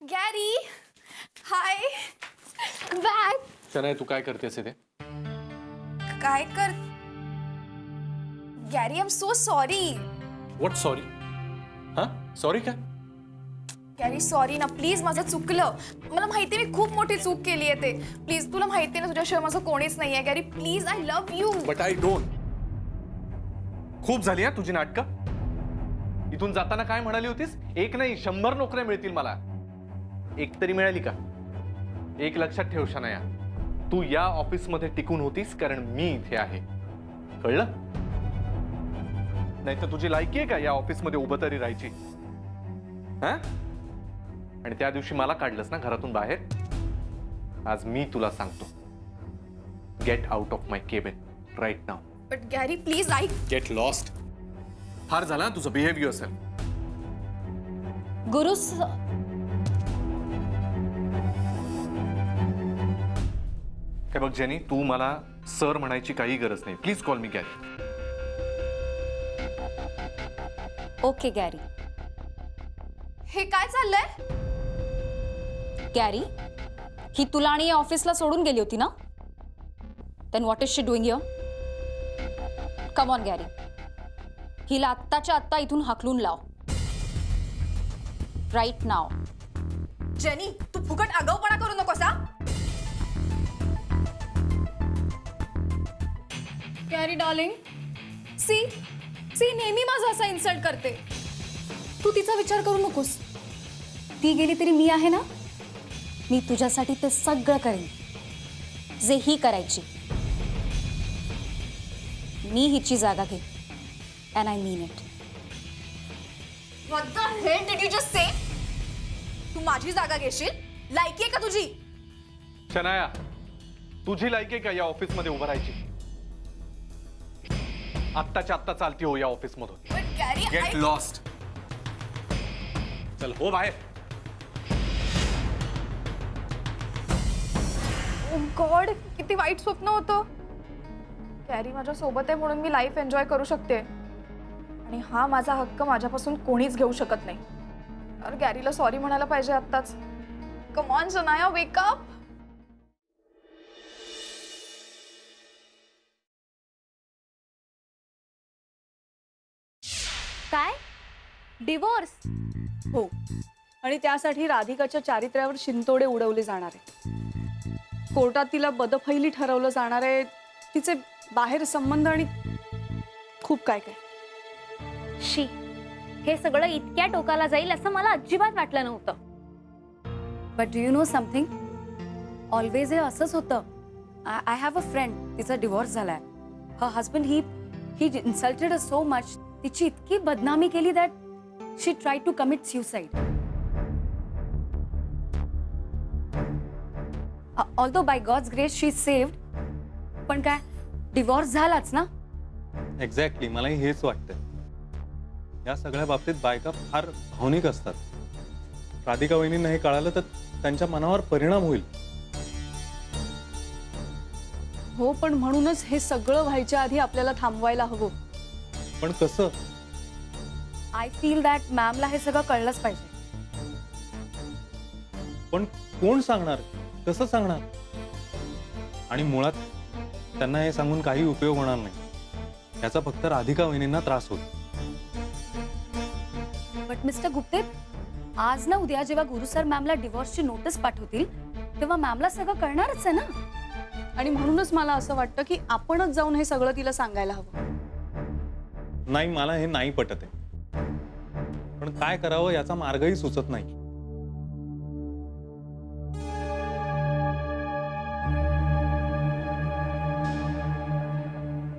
Gary हाय bag शनाय तू काय करतेस इथे? काय कर Gary I am so sorry. What sorry? हा सॉरी काय? गॅरी सॉरी ना प्लीज, माझं चुकलं. मला माहिती मी खूप मोठी चूक केली आहे ते. प्लीज तुला माहिती ना तुझ्याशिवाय माझं कोणीच नाहीये Gary. Please I love you. But I don't. खूप झाली हा तुझी नाटकं. इथून जाताना काय म्हणाली होतीस? 1 नाही 100 नोकऱ्या मिळतील मला. एक तरी मिळाली का? एक लक्षात ठेव शनाया, तू या ऑफिसमध्ये टिकून होतीस कारण मी इथे आहे. कळलं? नाही तर तुझी लायकी आहे का या ऑफिसमध्ये उभं तरी राहायची? हा? आणि त्या दिवशी मला काढलंस ना घरातून बाहेर. आज मी तुला सांगतो, get out of my cabin right now. But Gary please ऐक. Get lost. फार झाला तुझं बिहेव्हियर असेल. गुरु हे बघ जेनी, तू मला सर म्हणायची काही गरज नाही. Please call me Gary. Okay Gary. हे काय चाललंय? गॅरी, ही तुला आणि या ऑफिसला सोडून गेली होती ना? Then what is she doing here? Come on Gary, हिला आत्ताच्या आत्ता इथून हाकलून लाव. राईट नाव. जेनी तू फुकट आगाऊपणा करू नकोस हा. गॅरी डार्लिंग, सी सी नेहमी माझा असा इन्सल्ट करते. तू तिचा विचार करू नकोस. ती गेली तरी मी आहे ना. मी तुझ्यासाठी ते सगळं करेन जे ही करायची. मी हिची जागा घे. And I mean it. What the hell did you just say? तू माझी जागा घेशील? लायकी आहे का तुझी? शनाया, तुझी लायकी आहे का या ऑफिसमध्ये उभं राहायची? आत्ताच्या आत्ता चालती हो या ऑफिसमधून. But Gary, get lost. चल हो बाहेर. Oh God, किती वाईट स्वप्न होतं. गॅरी माझ्या सोबत आहे म्हणून मी लाईफ एन्जॉय करू शकते आणि हा माझा हक्क माझ्यापासून कोणीच घेऊ शकत नाही. तर गॅरीला सॉरी म्हणायला पाहिजे आत्ताच. Come on Shanaya, wake up. काय? डिवोर्स? हो, आणि त्यासाठी राधिकाच्या चारित्र्यावर शिंतोडे उडवले जाणार आहे. कोर्टात तिला बदफैली ठरवलं जाणार आहे. तिचे बाहेर संबंध आणि खूप काय काय. शी, हे सगळं इतक्या टोकाला जाईल असं मला अजिबात वाटलं नव्हतं. But do you know something? Always हे असंच होतं. आय हॅव अ फ्रेंड, तिचा डिवोर्स झालाय. Her husband he insulted us so much. तिची इतकी बदनामी केली that she try to commit suicide. Although by God's grace she saved. पण काय, डिवोर्स झालाच ना. एक्झॅक्टली, मलाही हेच वाटतं. या सगळ्या बाबतीत बायका फार भावनिक असतात. राधिका वहिनींना हे कळालं तर त्यांच्या मनावर परिणाम होईल. हो, पण म्हणूनच हे सगळं व्हायच्या आधी आपल्याला थांबवायला हवं. पण कसं? आय फील दॅट मॅमला हे सगळं कळलंच पाहिजे. पण कोण सांगणार? कसं सांगणार? आणि मुळात त्यांना हे सांगून काही उपयोग होणार नाही. याचा फक्त राधिका वहिनींना त्रास होईल. बट मिस्टर गुप्ते, आज ना उद्या जेव्हा गुरु सर मॅमला डिवोर्सची नोटीस पाठवतील तेव्हा मॅमला सगळं कळणारच आहे ना. आणि म्हणूनच मला असं वाटतं की आपणच जाऊन हे सगळं तिला सांगायला हवं. नाही, मला हे नाही पटत आहे. पण काय करावं याचा मार्गही सुचत नाही.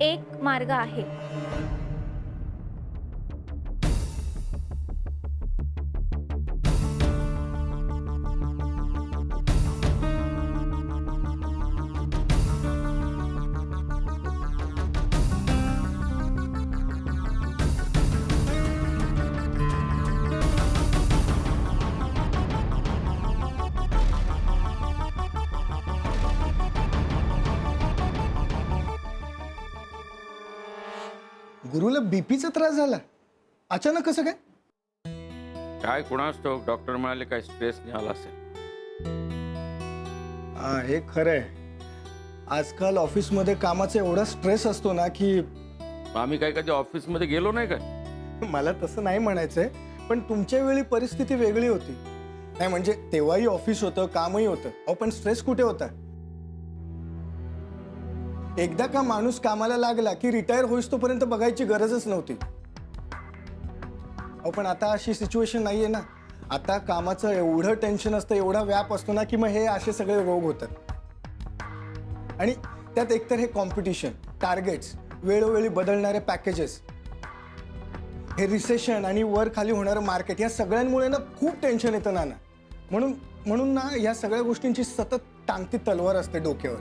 एक मार्ग आहे. गुरुला बीपीचा त्रास झाला अचानक कसं काय? काय कोणास तो डॉक्टर म्हणाले काय स्ट्रेस नाही आला असेल. हा हे खरंय. आजकाल ऑफिसमध्ये कामाचा एवढा स्ट्रेस असतो ना की आम्ही काय कधी ऑफिसमध्ये गेलो नाही काय. मला तसं नाही म्हणायचंय, पण तुमच्या वेळी परिस्थिती वेगळी होती. नाही म्हणजे तेव्हाही ऑफिस होतं, कामही होतं. अहो पण स्ट्रेस कुठे होता? एकदा का माणूस कामाला लागला की रिटायर होईस तोपर्यंत बघायची गरजच नव्हती. अहो पण आता अशी सिच्युएशन नाहीये ना. आता कामाचं एवढं टेन्शन असतं, एवढा व्याप असतो ना की मग हे असे सगळे रोग होतात. आणि त्यात एकतर हे कॉम्पिटिशन, टार्गेट्स, वेळोवेळी बदलणारे पॅकेजेस, हे रिसेशन आणि वर खाली होणारं मार्केट, या सगळ्यांमुळे ना खूप टेन्शन येतं ना. म्हणून ना या सगळ्या गोष्टींची सतत टांगती तलवार असते डोक्यावर.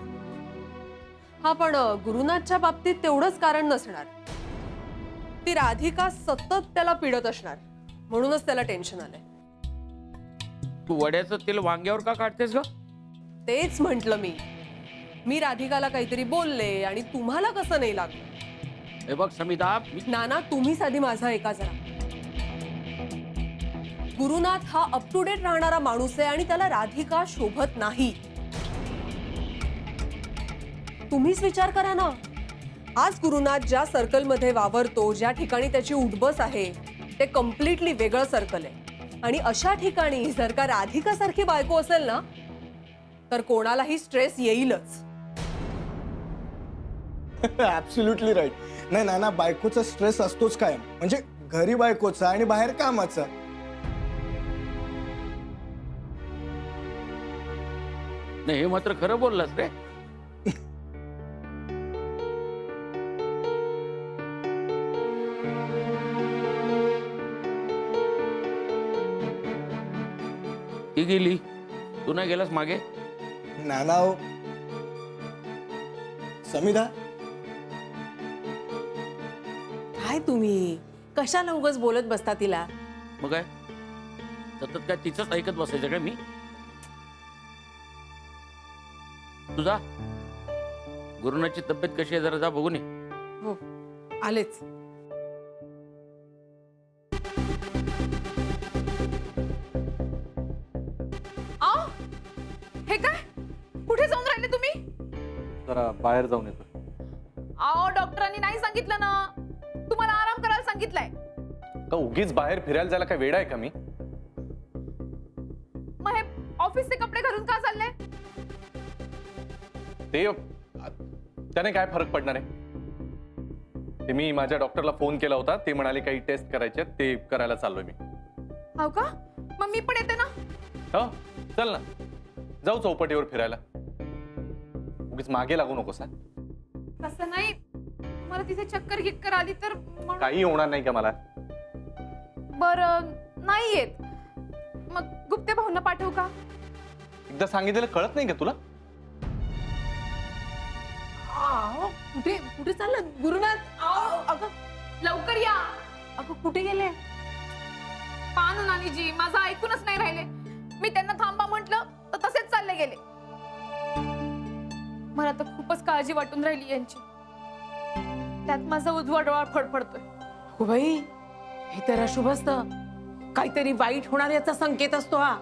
हा पण गुरुनाथच्या बाबतीत तेवढंच कारण नसणार. ती राधिका सतत त्याला पिडत असणार, म्हणूनच त्याला टेन्शन आलंय. तू वड्याचं तेल वांग्यावर का काढतेस ग? तेच म्हंटल मी राधिकाला काहीतरी बोलले आणि तुम्हाला कसं नाही लागलं. हे बघ समिता, नाना तुम्हीच आधी माझा ऐका जरा. गुरुनाथ हा अप टू डेट राहणारा माणूस आहे आणि त्याला राधिका शोभत नाही. तुम्हीच विचार करा ना. आज गुरुनाथ ज्या सर्कलमध्ये वावरतो, ज्या ठिकाणी त्याची उठबस आहे, ते कम्प्लिटली वेगळं सर्कल आहे. आणि अशा ठिकाणी जर का राधिका सारखी बायको असेल ना, तर कोणालाही स्ट्रेस येईलच. Absolutely right. नाही नाना, बायकोचा स्ट्रेस असतोच कायम. म्हणजे घरी बायकोचा आणि बाहेर कामाचा. नाही हे मात्र खरं बोललास रे. ती गेली, तू नाही गेलास मागे. नाना हो समिधा, काय तुम्ही कशाला उगाच बोलत बसता तिला. मग काय सतत काय तिचंच ऐकत बसायचं काय मी? तुझा गुरुनाथची तब्येत कशी आहे जरा जा बघून ये. हो आलेच. आओ, हे काय? कुठे जाऊन राहिले तुम्ही? जरा बाहेर जाऊन येतो. आओ, डॉक्टरांनी नाही सांगितलं ना, तुम्हाला आराम करायला सांगितलंय. का उगीच बाहेर फिरायला जायला काय वेळ आहे का मी? मग हे ऑफिसचे कपडे घालून का चालले? त्याने काय फरक पडणार आहे? ते मी माझ्या डॉक्टरला फोन केला होता, ते म्हणाले काही टेस्ट करायचे आहेत, ते करायला चाललोय मी. हो का? मग मी पण येते ना. हो चल ना, जाऊ चौपाटीवर फिरायला. उगीच मागे लागू नकोस. तसं नाही, मला तिथे चक्कर गिक्कर आली तर काही होणार नाही का मला? बरं नाही येत, मग गुप्ते भाऊंना पाठवू का? एकदा सांगितलेलं कळत नाही का तुला? कुठे कुठे चाललं गुरुनाथ? अगं लवकर या. अगं कुठे गेले? पानू नानीजी माझं ऐकूनच नाही राहिले. मी त्यांना थांबा म्हटलं तर तसेच चालले गेले. मला तर खूपच काळजी वाटून राहिली यांची. त्यात माझा उजवा डोळा फडफडतोय. हो बाई, हे तर अशुभ असतं. काहीतरी वाईट होणार याचा संकेत असतो हा.